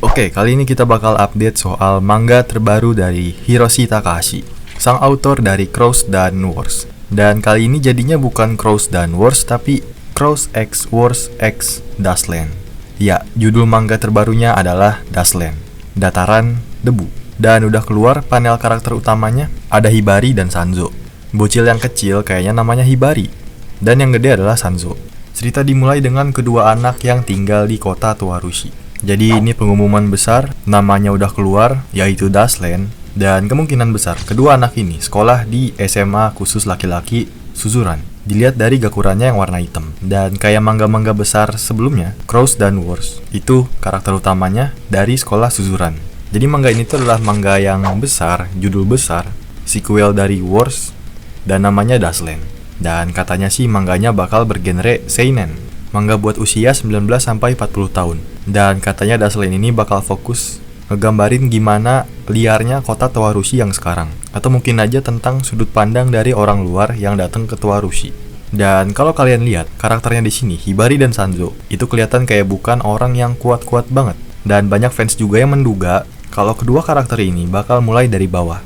Oke, kali ini kita bakal update soal manga terbaru dari Hiroshi Takahashi, sang autor dari Crows dan Wars. Dan kali ini jadinya bukan Crows dan Wars, tapi Crows X Wars X Dustland. Ya, judul manga terbarunya adalah Dustland, Dataran Debu. Dan udah keluar panel karakter utamanya, ada Hibari dan Sanzo. Bocil yang kecil kayaknya namanya Hibari, dan yang gede adalah Sanzo. Cerita dimulai dengan kedua anak yang tinggal di kota Towarushi. Jadi ini pengumuman besar, namanya udah keluar, yaitu Dustland. Dan kemungkinan besar kedua anak ini sekolah di SMA khusus laki-laki Suzuran. Dilihat dari gakurannya yang warna hitam. Dan kayak manga-manga besar sebelumnya, Crows dan Wars, itu karakter utamanya dari sekolah Suzuran. Jadi manga ini tuh adalah manga yang besar, judul besar, sequel dari Wars, dan namanya Dustland. Dan katanya sih mangganya bakal bergenre seinen, manga buat usia 19-40 tahun. Dan katanya Dustland ini bakal fokus ngegambarin gimana liarnya kota Towarushi yang sekarang, atau mungkin aja tentang sudut pandang dari orang luar yang datang ke Towarushi. Dan kalau kalian lihat karakternya di sini, Hibari dan Sanzo, itu kelihatan kayak bukan orang yang kuat-kuat banget. Dan banyak fans juga yang menduga kalau kedua karakter ini bakal mulai dari bawah,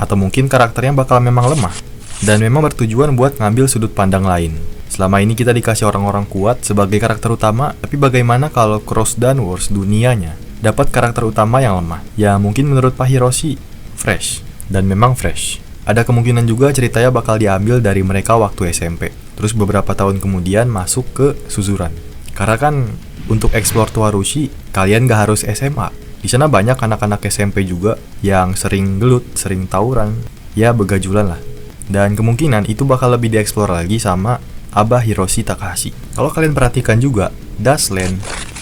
atau mungkin karakternya bakal memang lemah dan memang bertujuan buat ngambil sudut pandang lain. Selama ini kita dikasih orang-orang kuat sebagai karakter utama, tapi bagaimana kalau Crows dan Wars dunianya dapat karakter utama yang lemah? Ya mungkin menurut Pak Hiroshi, fresh. Dan memang fresh. Ada kemungkinan juga ceritanya bakal diambil dari mereka waktu SMP, terus beberapa tahun kemudian masuk ke Suzuran. Karena kan untuk explore Towarushi, kalian gak harus SMA. Di sana banyak anak-anak SMP juga yang sering gelut, sering tawuran, ya begajulan lah. Dan kemungkinan itu bakal lebih dieksplor lagi sama Abah Hiroshi Takahashi. Kalau kalian perhatikan juga, Dustland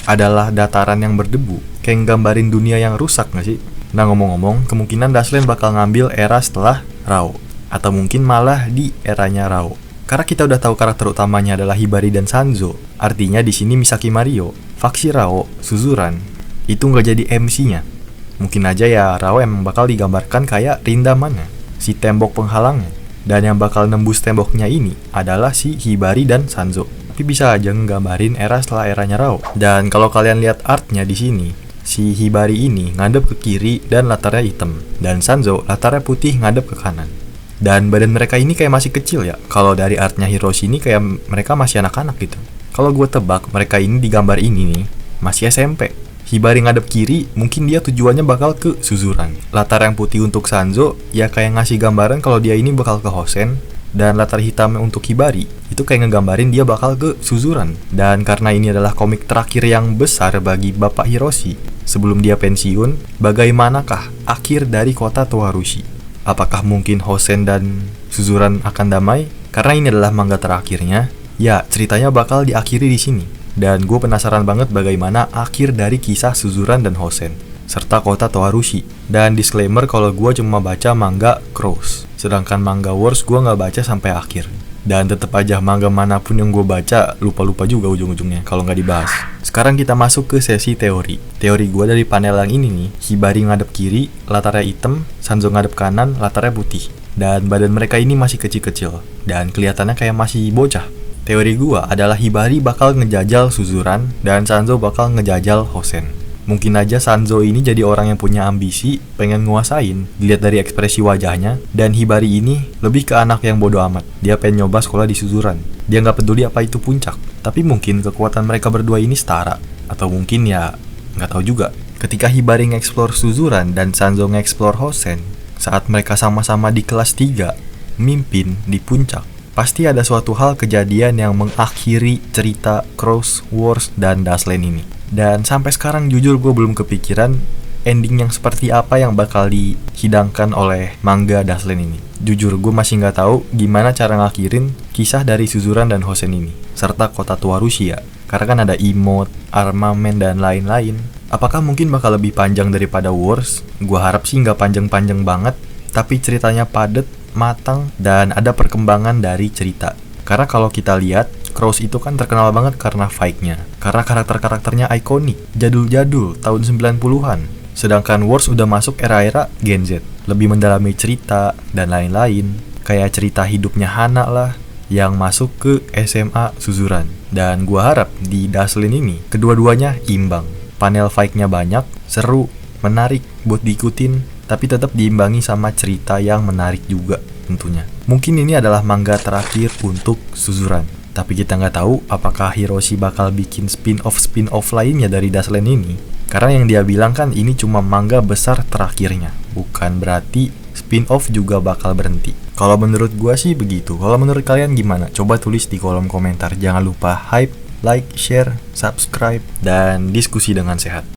adalah dataran yang berdebu, kayak gambarin dunia yang rusak gak sih? Nah ngomong-ngomong, kemungkinan Dustland bakal ngambil era setelah Rao, atau mungkin malah di eranya Rao. Karena kita udah tahu karakter utamanya adalah Hibari dan Sanzo, artinya di sini Misaki Mario, faksi Rao, Suzuran, itu nggak jadi MC-nya. Mungkin aja ya Rao emang bakal digambarkan kayak Rindamannya, si tembok penghalangnya. Dan yang bakal nembus temboknya ini adalah si Hibari dan Sanzo. Tapi bisa aja nggambarin era setelah eranya Rao. Dan kalau kalian lihat artnya di sini, si Hibari ini ngadep ke kiri dan latarnya hitam, dan Sanzo latarnya putih ngadep ke kanan. Dan badan mereka ini kayak masih kecil ya. Kalau dari artnya Hiroshi ini kayak mereka masih anak-anak gitu. Kalau gue tebak mereka ini di gambar ini nih masih SMP. Hibari ngadep kiri, mungkin dia tujuannya bakal ke Suzuran. Latar yang putih untuk Sanzo, ya kayak ngasih gambaran kalau dia ini bakal ke Hosen. Dan latar hitam untuk Hibari, itu kayak ngegambarin dia bakal ke Suzuran. Dan karena ini adalah komik terakhir yang besar bagi Bapak Hiroshi sebelum dia pensiun, bagaimanakah akhir dari kota Towarushi? Apakah mungkin Hosen dan Suzuran akan damai? Karena ini adalah manga terakhirnya, ya ceritanya bakal diakhiri di sini. Dan gue penasaran banget bagaimana akhir dari kisah Suzuran dan Hosen, serta kota Towarushi. Dan disclaimer kalau gue cuma baca manga Crows, sedangkan manga Wars gue gak baca sampai akhir. Dan tetep aja manga manapun yang gue baca, lupa-lupa juga ujung-ujungnya kalau gak dibahas. Sekarang kita masuk ke sesi teori. Teori gue dari panel yang ini nih, Hibari ngadep kiri, latarnya hitam, Sanzo ngadep kanan, latarnya putih. Dan badan mereka ini masih kecil-kecil, dan kelihatannya kayak masih bocah. Teori gua adalah Hibari bakal ngejajal Suzuran dan Sanzo bakal ngejajal Hosen. Mungkin aja Sanzo ini jadi orang yang punya ambisi, pengen nguasain, dilihat dari ekspresi wajahnya. Dan Hibari ini lebih ke anak yang bodoh amat. Dia pengen nyoba sekolah di Suzuran. Dia nggak peduli apa itu puncak. Tapi mungkin kekuatan mereka berdua ini setara. Atau mungkin ya nggak tahu juga. Ketika Hibari nge-explore Suzuran dan Sanzo nge-explore Hosen, saat mereka sama-sama di kelas 3, mimpin di puncak, pasti ada suatu hal kejadian yang mengakhiri cerita Crows, Wars, dan Dustland ini. Dan sampai sekarang jujur gue belum kepikiran ending yang seperti apa yang bakal dihidangkan oleh manga Dustland ini. Jujur gue masih nggak tahu gimana cara ngakhirin kisah dari Suzuran dan Hosen ini, serta kota Towarushi ya. Karena kan ada emote, armamen, dan lain-lain. Apakah mungkin bakal lebih panjang daripada Wars? Gue harap sih nggak panjang-panjang banget, tapi ceritanya padet, matang, dan ada perkembangan dari cerita. Karena kalau kita lihat, Crows itu kan terkenal banget karena fight-nya, karena karakter-karakternya ikonik, jadul-jadul, tahun 90-an. Sedangkan Wars udah masuk era-era Gen Z, lebih mendalami cerita, dan lain-lain. Kayak cerita hidupnya Hana lah, yang masuk ke SMA Suzuran. Dan gua harap di Dustland ini, kedua-duanya imbang. panel fight-nya banyak, seru, menarik buat diikutin, tapi tetap diimbangi sama cerita yang menarik juga tentunya. Mungkin ini adalah manga terakhir untuk Suzuran, tapi kita nggak tahu apakah Hiroshi bakal bikin spin-off lainnya dari Daslan ini. Karena yang dia bilang kan ini cuma manga besar terakhirnya, bukan berarti spin-off juga bakal berhenti. Kalau menurut gua sih begitu. Kalau menurut kalian gimana? Coba tulis di kolom komentar. Jangan lupa hype, like, share, subscribe, dan diskusi dengan sehat.